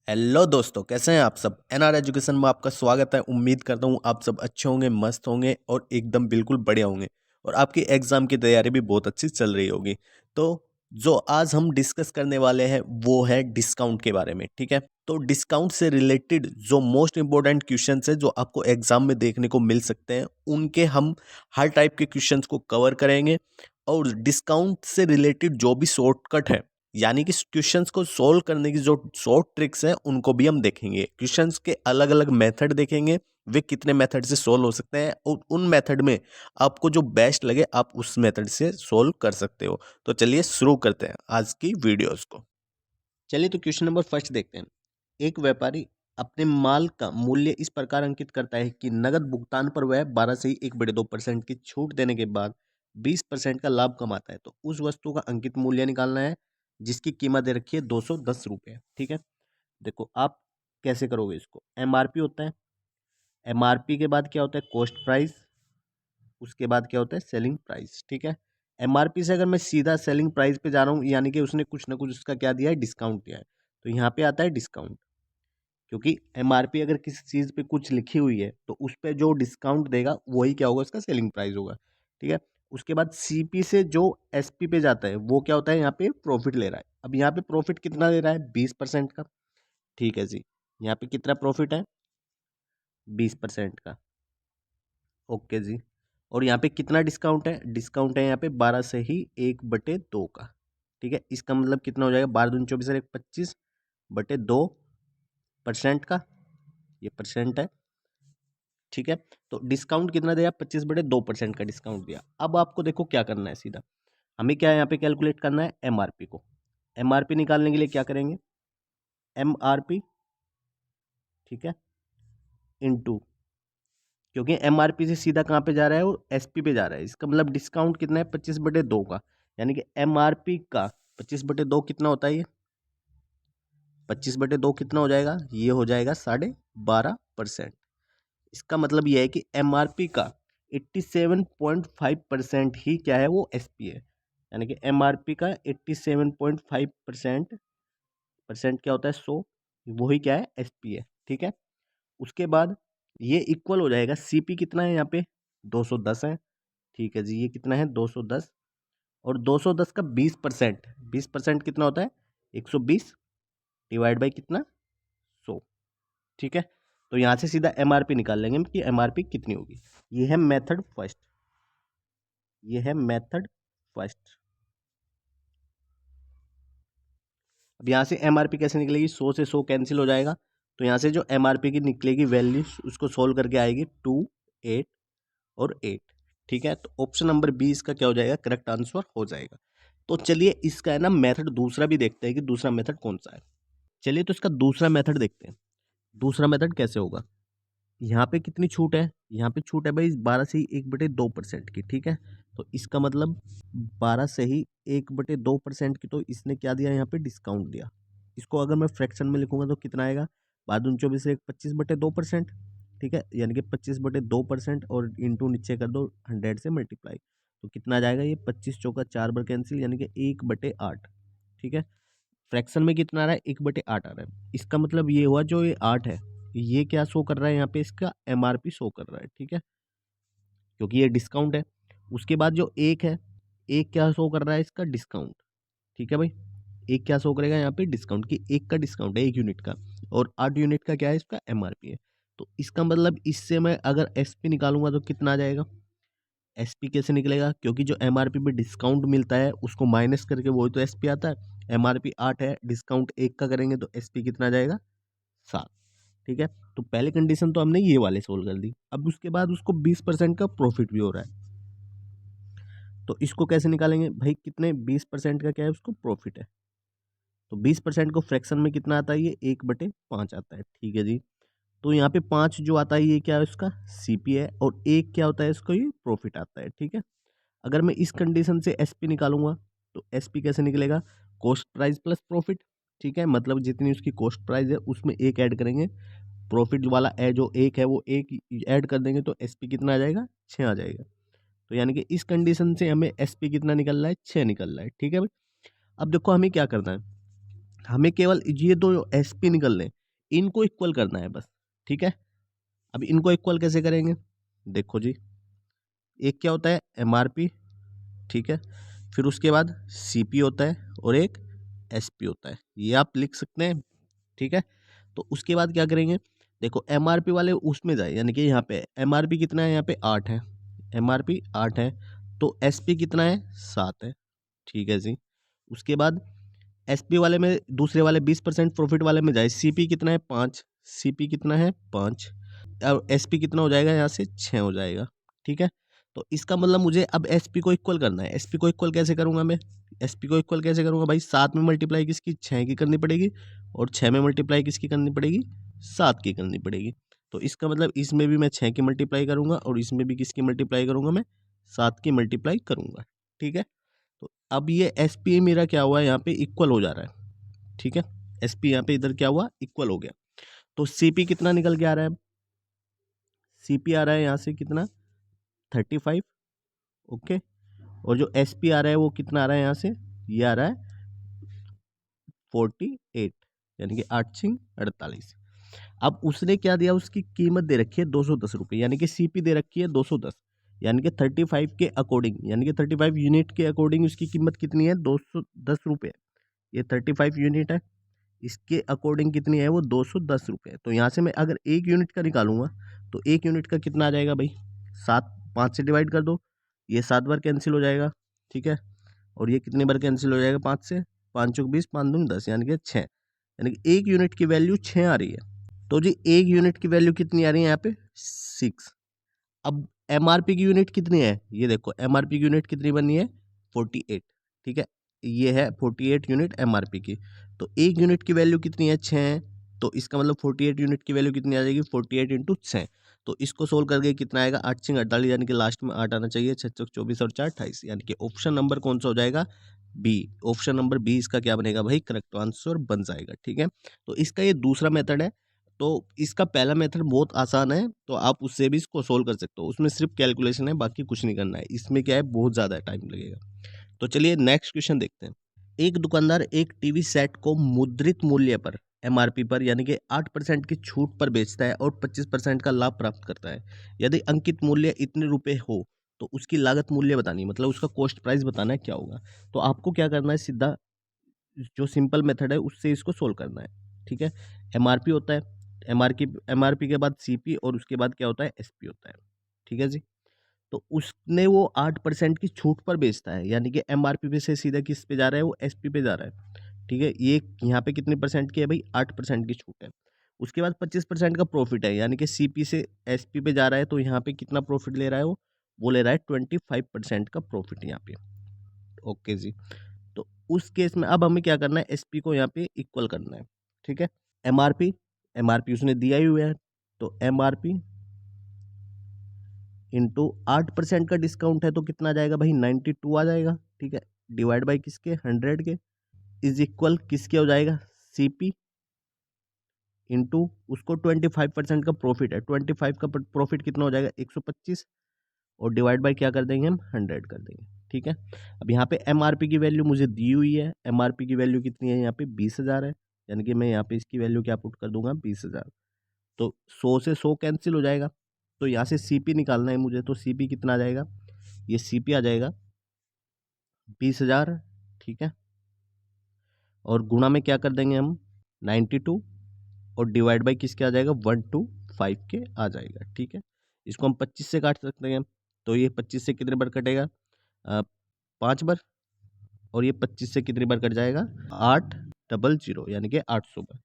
Hello दोस्तों, कैसे हैं आप सब। एनआर एजुकेशन में आपका स्वागत है। उम्मीद करता हूँ आप सब अच्छे होंगे, मस्त होंगे और एकदम बिल्कुल बढ़िया होंगे और आपकी एग्जाम की तैयारी भी बहुत अच्छी चल रही होगी। तो जो आज हम डिस्कस करने वाले हैं वो है डिस्काउंट के बारे में। ठीक है, तो डिस्काउंट से रिलेटेड जो मोस्ट इंपॉर्टेंट क्वेश्चंस है जो आपको एग्जाम में देखने को मिल सकते हैं, उनके हम हर टाइप के क्वेश्चंस को कवर करेंगे। और डिस्काउंट से रिलेटेड जो भी शॉर्टकट है, यानी कि क्वेश्चंस को सोल्व करने की जो शॉर्ट ट्रिक्स हैं, उनको भी हम देखेंगे। क्वेश्चंस के अलग अलग मेथड देखेंगे, वे कितने मेथड से सोल्व हो सकते हैं और उन मेथड में आपको जो बेस्ट लगे आप उस मेथड से सोल्व कर सकते हो। तो चलिए शुरू करते हैं आज की वीडियोस को। चलिए, तो क्वेश्चन नंबर फर्स्ट देखते हैं। एक व्यापारी अपने माल का मूल्य इस प्रकार अंकित करता है कि नगद भुगतान पर वह 12 से 1/2% की छूट देने के बाद 20% का लाभ कमाता है। तो उस वस्तु का अंकित मूल्य निकालना है जिसकी कीमत दे रखी है 210 रुपये। ठीक है, देखो आप कैसे करोगे इसको। एमआरपी होता है, एमआरपी के बाद क्या होता है कॉस्ट प्राइस, उसके बाद क्या होता है सेलिंग प्राइस। ठीक है, एमआरपी से अगर मैं सीधा सेलिंग प्राइस पे जा रहा हूँ, यानी कि उसने कुछ ना कुछ उसका क्या दिया है, डिस्काउंट दिया है, तो यहाँ पे आता है डिस्काउंट। क्योंकि एमआरपी अगर किसी चीज़ पे कुछ लिखी हुई है तो उस पे जो डिस्काउंट देगा वही क्या होगा, उसका सेलिंग प्राइस होगा। ठीक है, उसके बाद सीपी से जो एसपी पे जाता है वो क्या होता है, यहाँ पे प्रॉफिट ले रहा है। अब यहाँ पे प्रॉफिट कितना ले रहा है, 20% का। ठीक है जी, यहाँ पे कितना प्रॉफिट है, 20% का। ओके जी, और यहाँ पे कितना डिस्काउंट है, डिस्काउंट है यहाँ पे 12 से ही 1/2 का। ठीक है, इसका मतलब कितना हो जाएगा, 12 दूनी 24 और 1 25/2% का, ये परसेंट है। ठीक है, तो डिस्काउंट कितना दिया, 25/2% का डिस्काउंट दिया। अब आपको देखो क्या करना है, सीधा हमें क्या है यहाँ पे कैलकुलेट करना है एमआरपी को। एमआरपी निकालने के लिए क्या करेंगे, एमआरपी, ठीक है, इनटू, क्योंकि एमआरपी से सीधा कहाँ पे जा रहा है, वो एसपी पे जा रहा है। इसका मतलब डिस्काउंट कितना है, 25/2 का, यानी कि एमआरपी का 25/2 कितना होता है, ये 25/2 कितना हो जाएगा, ये हो जाएगा 12.5%। इसका मतलब यह है कि एमआरपी का 87.5% ही क्या है, वो एसपी है। यानी कि एमआरपी का 87.5% परसेंट क्या होता है, 100, वही क्या है, एसपी है। ठीक है, उसके बाद ये इक्वल हो जाएगा, सीपी कितना है यहाँ पे, 210 है। ठीक है जी, ये कितना है, 210, और 210 का 20%, 20% कितना होता है, 120, डिवाइड बाई कितना, 100। ठीक है, तो यहाँ से सीधा एमआरपी निकाल लेंगे कि एमआरपी कितनी होगी। ये है मेथड फर्स्ट, ये है मेथड फर्स्ट। अब यहाँ से एमआरपी कैसे निकलेगी, 100 से 100 कैंसिल हो जाएगा, तो यहाँ से जो एमआरपी की निकलेगी वैल्यू उसको सोल्व करके आएगी 2, 8 और 8। ठीक है, तो ऑप्शन नंबर बी इसका क्या हो जाएगा, करेक्ट आंसर हो जाएगा। तो चलिए इसका है ना मेथड दूसरा भी देखते हैं कि दूसरा मेथड कौन सा है। चलिए, तो इसका दूसरा मेथड देखते हैं। दूसरा मेथड कैसे होगा, यहाँ पे कितनी छूट है, यहाँ पे छूट है भाई 12 से ही 1/2% की। ठीक है, तो इसका मतलब 12 से ही 1/2% की, तो इसने क्या दिया, यहाँ पे डिस्काउंट दिया। इसको अगर मैं फ्रैक्शन में लिखूंगा तो कितना आएगा, 12 दूनी 24 से 25/2%। ठीक है, यानी कि 25/2% और इंटू नीचे कर दो 100 से मल्टीप्लाई, तो कितना आ जाएगा, ये 25 × 4 कैंसिल, यानी कि 1/8। ठीक है, फ्रैक्शन में कितना आ रहा है, 1/8 आ रहा है। इसका मतलब ये हुआ, जो ये 8 है ये क्या शो कर रहा है, यहाँ पे इसका एमआरपी शो कर रहा है। ठीक है, क्योंकि ये डिस्काउंट है। उसके बाद जो एक है, एक क्या शो कर रहा है, इसका डिस्काउंट। ठीक है भाई, एक क्या शो करेगा यहाँ पे, डिस्काउंट की, एक का डिस्काउंट है 1 यूनिट का, और 8 यूनिट का क्या है, इसका एमआरपी है। तो इसका मतलब इससे मैं अगर एसपी निकालूंगा तो कितना आ जाएगा, एसपी कैसे निकलेगा, क्योंकि जो एमआरपी पे डिस्काउंट मिलता है उसको माइनस करके वही तो एसपी आता है। एमआरपी 8 है, डिस्काउंट 1 का करेंगे तो एसपी कितना आ जाएगा, 7। ठीक है, तो पहली कंडीशन तो हमने ये वाले सोल्व कर दी। अब उसके बाद उसको 20% का प्रॉफिट भी हो रहा है, तो इसको कैसे निकालेंगे भाई, कितने 20% का क्या है, उसको प्रॉफिट है। तो 20% को फ्रैक्शन में कितना आता है, ये 1/5 आता है। ठीक है जी, तो यहाँ पे 5 जो आता है ये क्या है, उसका सीपी है, और एक क्या होता है, इसको ये प्रॉफिट आता है। ठीक है, अगर मैं इस कंडीशन से एसपी निकालूंगा तो एसपी कैसे निकलेगा, कॉस्ट प्राइस प्लस प्रॉफिट। ठीक है, मतलब जितनी उसकी कॉस्ट प्राइस है उसमें एक ऐड करेंगे, प्रॉफिट वाला है जो एक है वो एक ऐड कर देंगे, तो एसपी कितना आ जाएगा, 6 आ जाएगा। तो यानी कि इस कंडीशन से हमें एसपी कितना निकल रहा है, 6 निकल रहा है। ठीक है भाई, अब देखो हमें क्या करना है, हमें केवल ये दो एसपी निकल रहे हैं, इनको इक्वल करना है बस, ठीक है। अब इनको इक्वल कैसे करेंगे, देखो जी, एक क्या होता है एमआरपी, ठीक है, फिर उसके बाद सीपी होता है और एक एसपी होता है, ये आप लिख सकते हैं, ठीक है। तो उसके बाद क्या करेंगे, देखो एमआरपी वाले उसमें जाए, यानी कि यहाँ पे एमआरपी कितना है, यहाँ पे 8 है, एमआरपी 8 है, तो एसपी कितना है 7 है, ठीक है जी। उसके बाद एसपी वाले में, दूसरे वाले 20% प्रॉफिट वाले में जाए, सीपी कितना है 5, सीपी कितना है 5, और एसपी कितना हो जाएगा यहाँ से 6 हो जाएगा, ठीक है। तो इसका मतलब मुझे अब एसपी को इक्वल करना है, एसपी को इक्वल कैसे करूँगा मैं, एसपी को इक्वल कैसे करूँगा भाई, 7 में मल्टीप्लाई किसकी 6 की करनी पड़ेगी, और 6 में मल्टीप्लाई किसकी करनी पड़ेगी 7 की करनी पड़ेगी। तो इसका मतलब इसमें भी मैं 6 की मल्टीप्लाई करूँगा और इसमें भी किसकी मल्टीप्लाई करूँगा मैं 7 की मल्टीप्लाई करूँगा, ठीक है। तो अब ये एस पी मेरा क्या हुआ है यहाँ पे इक्वल हो जा रहा है, ठीक है, एस पी यहाँ पे इधर क्या हुआ इक्वल हो गया। तो सी पी कितना निकल के आ रहा है, सी पी आ रहा है यहाँ से कितना 35, ओके, और जो एस पी आ रहा है वो कितना आ रहा है यहाँ से, ये आ रहा है 48, यानी कि 8×48। अब उसने क्या दिया, उसकी कीमत दे रखी है 210 रुपये, यानी कि सीपी दे रखी है 210, यानी कि 35 के अकॉर्डिंग, यानी कि 35 यूनिट के अकॉर्डिंग उसकी कीमत कितनी है 210 रुपये। ये 35 यूनिट है, इसके अकॉर्डिंग कितनी है वो 210 रुपये। तो यहाँ से मैं अगर एक यूनिट का निकालूंगा तो एक यूनिट का कितना आ जाएगा भाई, 7, 5 से डिवाइड कर दो, ये 7 बार कैंसिल हो जाएगा, ठीक है, और ये कितने बार कैंसिल हो जाएगा 5 से, 5 चौक 20, 5 दूनी 10, यानी कि 6, यानी कि एक यूनिट की वैल्यू 6 आ रही है। तो जी एक यूनिट की वैल्यू कितनी आ रही है यहाँ पे 6। अब एमआरपी की यूनिट कितनी है, ये देखो एमआरपी की यूनिट कितनी बनी है 48, ठीक है, ये है 48 यूनिट एमआरपी की। तो एक यूनिट की वैल्यू कितनी है 6, तो इसका मतलब 48 यूनिट की वैल्यू कितनी आ जाएगी 48 × 6। तो इसको सोल्व करके कितना आएगा 8×48, यानी कि लास्ट में 8 आना चाहिए, 6×24 और 4 28, यानी कि ऑप्शन नंबर कौन सा हो जाएगा बी, ऑप्शन नंबर बी इसका क्या बनेगा भाई करेक्ट आंसर बन जाएगा, ठीक है। तो इसका ये दूसरा मेथड है। तो इसका पहला मेथड बहुत आसान है, तो आप उससे भी इसको सोल्व कर सकते हो, उसमें सिर्फ कैलकुलेशन है, बाकी कुछ नहीं करना है, इसमें क्या है बहुत ज़्यादा टाइम लगेगा। तो चलिए नेक्स्ट क्वेश्चन देखते हैं। एक दुकानदार एक टीवी सेट को मुद्रित मूल्य पर एमआरपी पर, यानी कि 8% की छूट पर बेचता है और 25% का लाभ प्राप्त करता है। यदि अंकित मूल्य इतने रुपए हो तो उसकी लागत मूल्य बतानी, मतलब उसका कॉस्ट प्राइस बताना है क्या होगा। तो आपको क्या करना है, सीधा जो सिंपल मेथड है उससे इसको सोल्व करना है, ठीक है। एमआरपी होता है, एमआरपी के बाद सीपी और उसके बाद क्या होता है एसपी होता है, ठीक है जी। तो उसने वो 8% की छूट पर बेचता है, यानी कि एमआरपी पे से सीधा किस पे जा रहा है वो एसपी पे जा रहा है, ठीक है। ये यहाँ पे कितने परसेंट की है भाई 8% की छूट है। उसके बाद 25% का प्रॉफिट है, यानी कि सीपी से एसपी पे जा रहा है, तो यहाँ पे कितना प्रॉफिट ले रहा है वो ले रहा है 25% का प्रॉफिट यहाँ पे, ओके जी। तो उस केस में अब हमें क्या करना है एसपी को यहाँ पे इक्वल करना है, ठीक है। एमआरपी, एमआरपी उसने दिया ही हुआ है, तो एमआरपी इंटू 8% का डिस्काउंट है तो कितना आ जाएगा भाई 92 आ जाएगा, ठीक है, डिवाइड बाई किसके 100 के, इज इक्वल किसके हो जाएगा सीपी इंटू उसको 25% का प्रॉफिट है, 25 का प्रॉफिट कितना हो जाएगा 125, और डिवाइड बाई क्या कर देंगे हम 100 कर देंगे, ठीक है। अब यहाँ पे एमआरपी की वैल्यू मुझे दी हुई है, एमआरपी की वैल्यू कितनी है यहाँ पे 20,000 है, यानी कि मैं यहाँ पे इसकी वैल्यू क्या पुट कर दूंगा 20,000। तो 100 से 100 कैंसिल हो जाएगा, तो यहाँ से सीपी निकालना है मुझे, तो सीपी कितना आ जाएगा, ये सीपी आ जाएगा 20,000, ठीक है, और गुणा में क्या कर देंगे हम 92, और डिवाइड बाई किसके आ जाएगा 125 के आ जाएगा, ठीक है। इसको हम 25 से काट सकते हैं, तो ये 25 से कितने बार कटेगा 5 बार, और ये 25 से कितनी बार कट जाएगा 800, यानी कि 800 बार।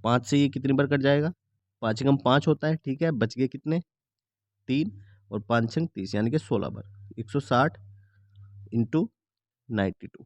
5 से ये कितनी बार कट जाएगा, 5 कम 5 होता है, ठीक है, बच गए कितने 3, और 5 छंग 30, यानी कि 16 बार, 160 इंटू 92,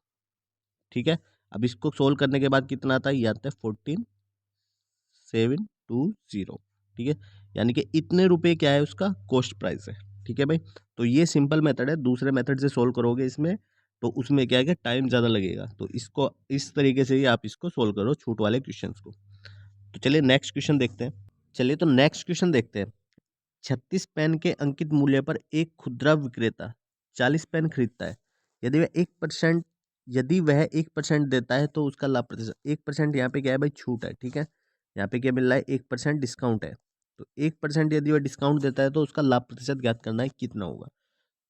ठीक है। अब इसको सोल्व करने के बाद कितना आता है, ये आता है 14720, ठीक है, यानी कि इतने रुपए क्या है उसका कॉस्ट प्राइस है, ठीक है भाई। तो ये सिंपल मेथड है, दूसरे मेथड से सोल्व करोगे इसमें तो उसमें क्या है कि टाइम ज़्यादा लगेगा, तो इसको इस तरीके से ही आप इसको सोल्व करो छूट वाले क्वेश्चंस को। तो चलिए नेक्स्ट क्वेश्चन देखते हैं। चलिए तो नेक्स्ट क्वेश्चन देखते हैं। 36 पेन के अंकित मूल्य पर एक खुदरा विक्रेता 40 पेन खरीदता है। यदि वह 1% देता है तो उसका लाभ प्रतिशत 1% यहाँ पे क्या है भाई छूट है, ठीक है, यहाँ पे क्या मिल रहा है, 1% डिस्काउंट है। तो 1% यदि वह डिस्काउंट देता है तो उसका लाभ प्रतिशत ज्ञात करना है कितना होगा।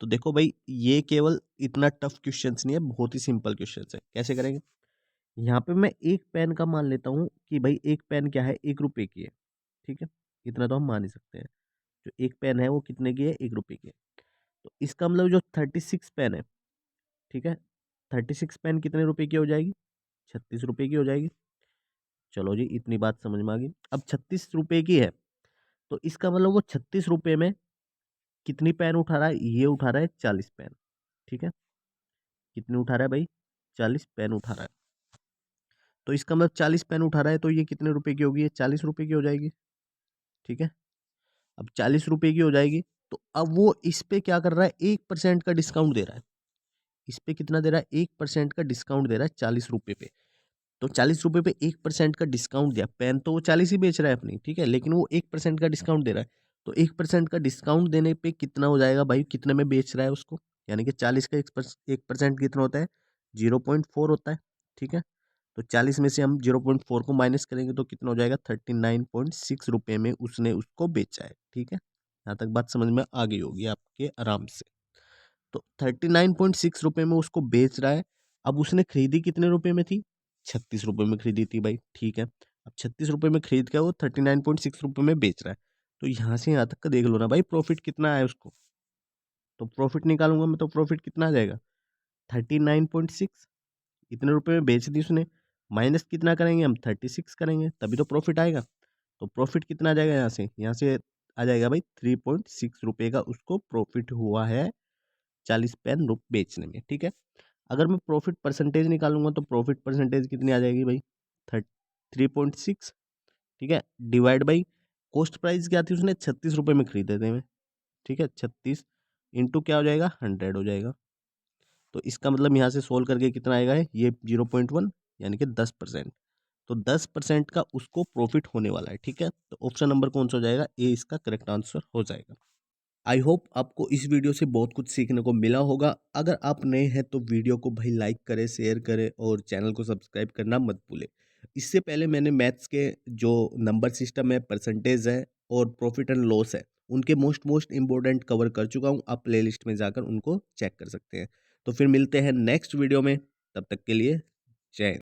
तो देखो भाई, ये केवल इतना टफ क्वेश्चंस नहीं है, बहुत ही सिंपल क्वेश्चंस है। कैसे करेंगे, यहाँ पे मैं एक पेन का मान लेता हूँ कि भाई एक पेन क्या है, 1 रुपए की है। ठीक है, इतना तो हम मान ही सकते हैं। जो एक पेन है वो कितने की है, 1 रुपए की है। तो इसका मतलब जो 36 पेन है, ठीक है, 36 पेन कितने रुपए की हो जाएगी, 36 रुपए की हो जाएगी। चलो जी, इतनी बात समझ में आ गई। अब 36 रुपए की है तो इसका मतलब वो 36 रुपए में कितनी पेन उठा रहा है, ये उठा रहा है 40 पेन। ठीक है, कितने उठा रहा है भाई, 40 पेन उठा रहा है। तो इसका मतलब 40 पेन उठा रहा है तो ये कितने रुपए की होगी, ये 40 रुपए की हो जाएगी। ठीक है, अब 40 रुपए की हो जाएगी तो अब वो इस पे क्या कर रहा है, 1% का डिस्काउंट दे रहा है। इस पे कितना दे रहा है, 1% का डिस्काउंट दे रहा है 40 रुपए पे। तो 40 रुपए पे 1% का डिस्काउंट दिया, पेन तो वो 40 ही बेच रहा है अपनी, ठीक है, लेकिन वो 1% का डिस्काउंट दे रहा है। तो 1% का डिस्काउंट देने पे कितना हो जाएगा भाई, कितने में बेच रहा है उसको, यानी कि 40 का 1% कितना होता है, 0.4 होता है। ठीक है, तो 40 में से हम 0.4 को माइनस करेंगे तो कितना हो जाएगा, 39.6 रुपये में उसने उसको बेचा है। ठीक है, यहाँ तक बात समझ में आ गई होगी आपके आराम से। तो 39.6 रुपये में उसको बेच रहा है। अब उसने खरीदी कितने रुपए में थी, 36 रुपये में खरीदी थी भाई। ठीक है, अब 36 रुपये में खरीद के वो 39.6 रुपये में बेच रहा है। तो यहाँ से यहाँ तक का देख लो ना भाई, प्रॉफिट कितना आया उसको। तो प्रॉफिट निकालूंगा मैं तो प्रॉफिट कितना आ जाएगा, 39.6। इतने रुपए में बेच दी उसने, माइनस कितना करेंगे हम, 36 करेंगे, तभी तो प्रॉफिट आएगा। तो प्रॉफिट कितना आ जाएगा, यहाँ से आ जाएगा भाई 3.6 रुपये का उसको प्रॉफिट हुआ है 40 पेन बेचने में। ठीक है, अगर मैं प्रॉफिट परसेंटेज निकालूंगा तो प्रॉफिट परसेंटेज कितनी आ जाएगी भाई, 3.6। ठीक है, डिवाइड बाई कॉस्ट प्राइस क्या थी, उसने 36 रुपये में खरीदे थे मैं। ठीक है, 36 इंटू क्या हो जाएगा, 100 हो जाएगा। तो इसका मतलब यहाँ से सोल्व करके कितना आएगा है, ये 0.1 यानी कि 10%। तो 10% का उसको प्रॉफिट होने वाला है। ठीक है, तो ऑप्शन नंबर कौन सा हो जाएगा, ए इसका करेक्ट आंसर हो जाएगा। आई होप आपको इस वीडियो से बहुत कुछ सीखने को मिला होगा। अगर आप नए हैं तो वीडियो को भाई लाइक करें, शेयर करें और चैनल को सब्सक्राइब करना मत भूलें। इससे पहले मैंने मैथ्स के जो नंबर सिस्टम है, परसेंटेज है और प्रॉफिट एंड लॉस है, उनके मोस्ट इंपॉर्टेंट कवर कर चुका हूँ। आप प्लेलिस्ट में जाकर उनको चेक कर सकते हैं। तो फिर मिलते हैं नेक्स्ट वीडियो में, तब तक के लिए जय हिंद।